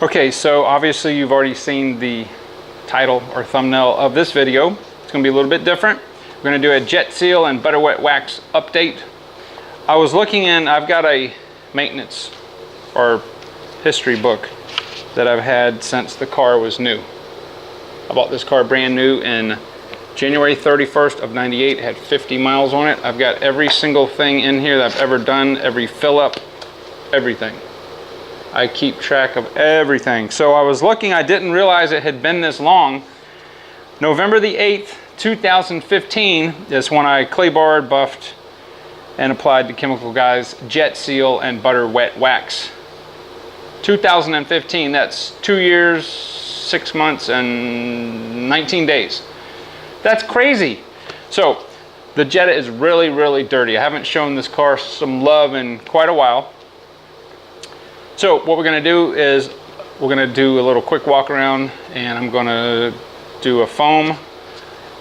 Okay, so obviously you've already seen the title or thumbnail of this video. It's going to be a little bit different. We're going to do a Jetseal and butter wet wax update. I was looking in, I've got a maintenance or history book that I've had since the car was new. I bought this car brand new in January 31st of 98. It had 50 miles on it. I've got every single thing in here that I've ever done, every fill up, everything. I keep track of everything. So I was looking, I didn't realize it had been this long. November the 8th, 2015 is when I clay barred, buffed, and applied the Chemical Guys Jetseal and butter wet wax. 2015, that's 2 years, 6 months, and 19 days. That's crazy. So the Jetta is really, really dirty. I haven't shown this car some love in quite a while. So what we're going to do is we're going to do a little quick walk around, and I'm going to do a foam.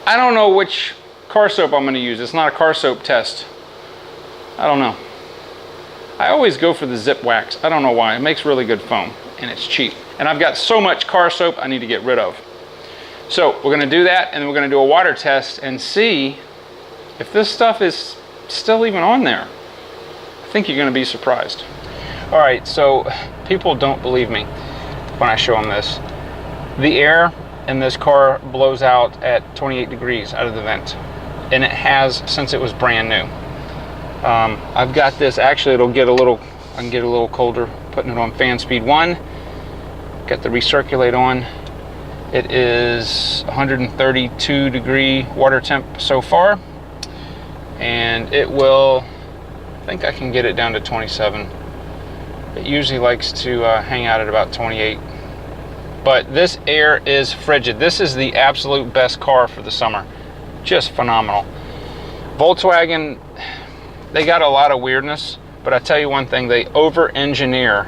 I don't know which car soap I'm going to use. It's not a car soap test. I don't know. I always go for the zip wax. I don't know why. It makes really good foam and it's cheap. And I've got so much car soap I need to get rid of. So we're going to do that, and then we're going to do a water test and see if this stuff is still even on there. I think you're going to be surprised. All right, so people don't believe me when I show them this. The air in this car blows out at 28 degrees out of the vent, and it has since it was brand new. I've got this, actually it'll get a little, I can get a little colder putting it on fan speed 1. Got the recirculate on. It is 132 degree water temp so far, and it will, I think I can get it down to 27. It usually likes to hang out at about 28. But this air is frigid. This is the absolute best car for the summer. Just phenomenal. Volkswagen, they got a lot of weirdness, but I tell you one thing, they over-engineer,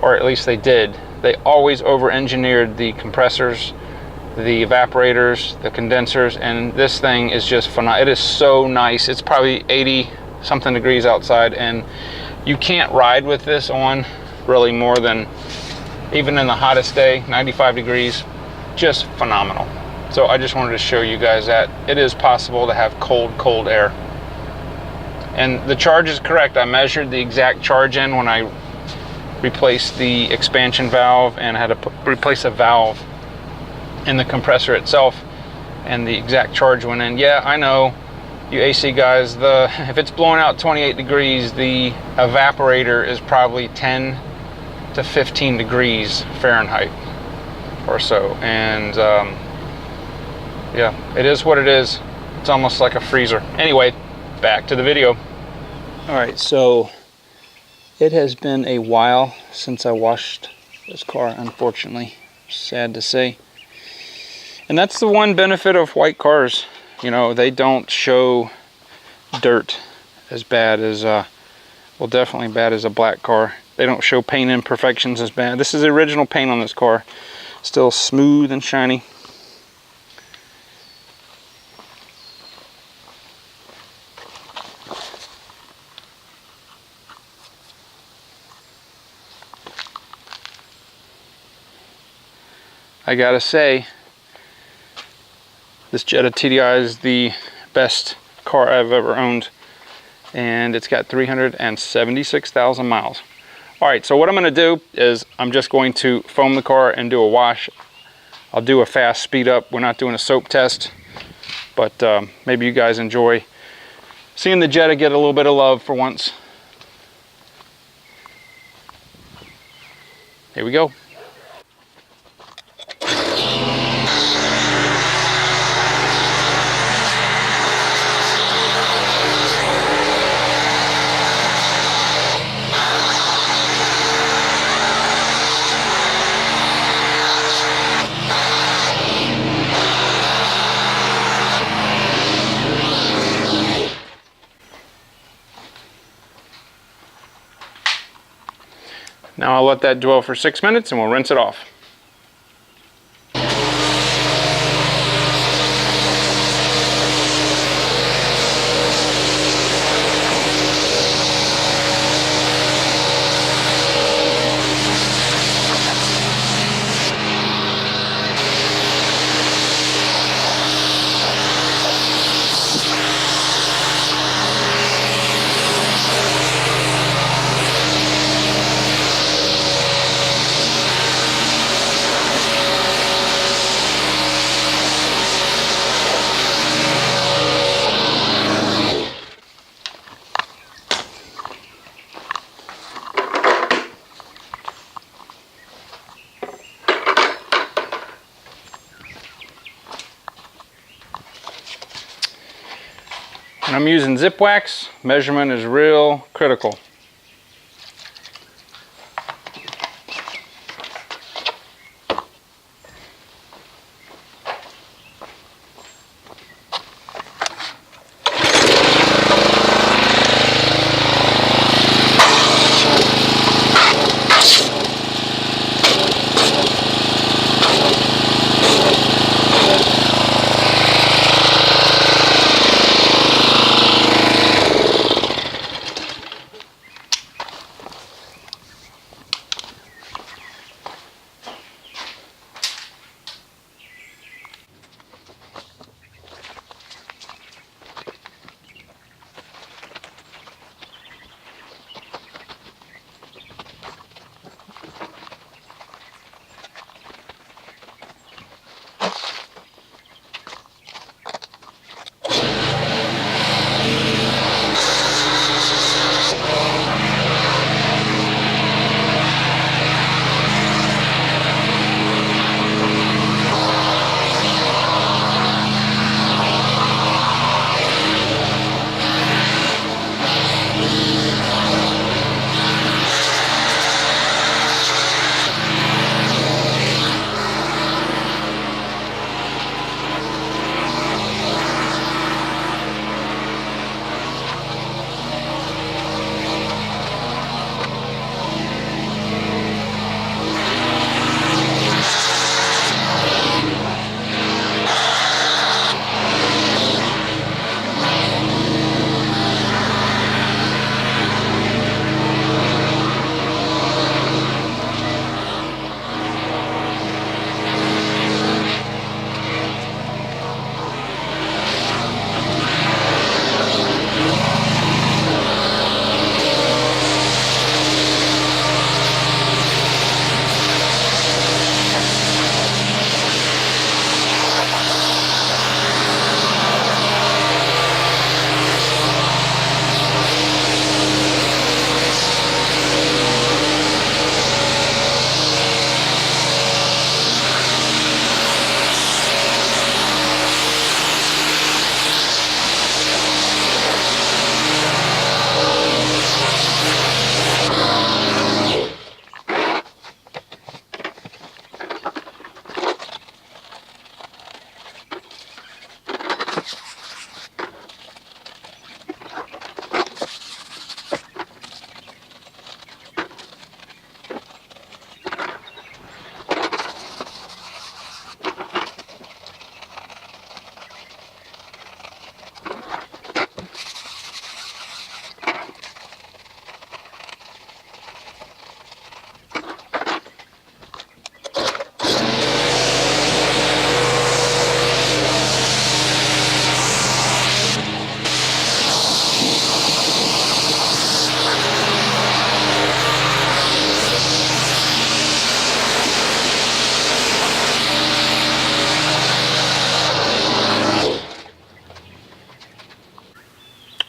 or at least they did. They always over-engineered the compressors, the evaporators, the condensers, and this thing is just phenomenal. It is so nice. It's probably 80 something degrees outside, and you can't ride with this on really more than, even in the hottest day, 95 degrees, just phenomenal. So I just wanted to show you guys that it is possible to have cold air. And the charge is correct. I measured the exact charge in when I replaced the expansion valve, and I had to replace a valve in the compressor itself, and the exact charge went in. Yeah, I know, you AC guys, if it's blowing out 28 degrees, the evaporator is probably 10 to 15 degrees Fahrenheit or so. And yeah, it is what it is. It's almost like a freezer. Anyway, back to the video. All right, so it has been a while since I washed this car, unfortunately. Sad to say. And that's the one benefit of white cars. You know, they don't show dirt as bad as, well, definitely bad as a black car. They don't show paint imperfections as bad. This is the original paint on this car. Still smooth and shiny. I gotta say, this Jetta Tdi is the best car I've ever owned, and it's got 376,000 miles. All right, so what I'm going to do is I'm just going to foam the car and do a wash. I'll do a fast speed up. We're not doing a soap test, but maybe you guys enjoy seeing the Jetta get a little bit of love for once. Here we go. Now I'll let that dwell for 6 minutes and we'll rinse it off. And I'm using zip wax. Measurement is real critical.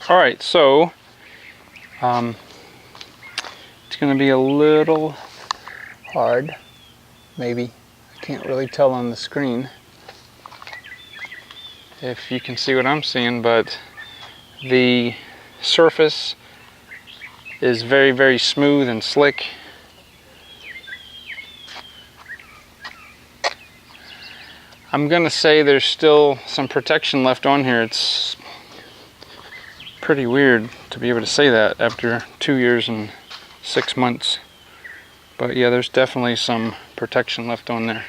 All right, so it's going to be a little hard, maybe. I can't really tell on the screen if you can see what I'm seeing, but the surface is very, very smooth and slick. I'm going to say there's still some protection left on here. It's pretty weird to be able to say that after 2 years and 6 months. But yeah, there's definitely some protection left on there.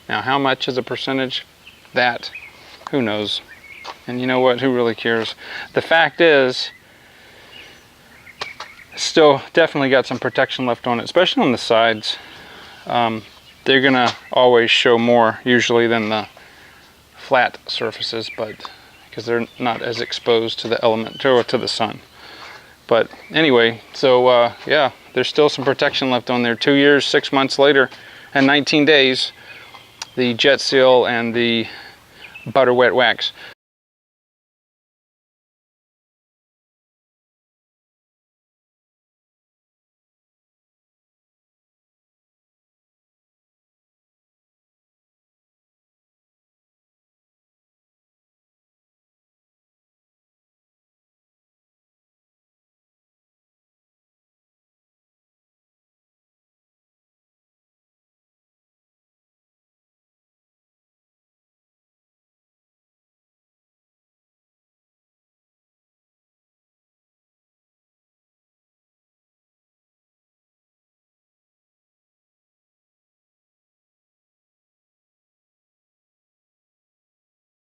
Now, how much is a percentage? That, who knows? And you know what, who really cares? The fact is, still definitely got some protection left on it, especially on the sides. They're gonna always show more usually than the flat surfaces, but because they're not as exposed to the element or to the sun. But anyway, so yeah, there's still some protection left on there. 2 years, 6 months later, and 19 days, the Jetseal and the butter wet wax.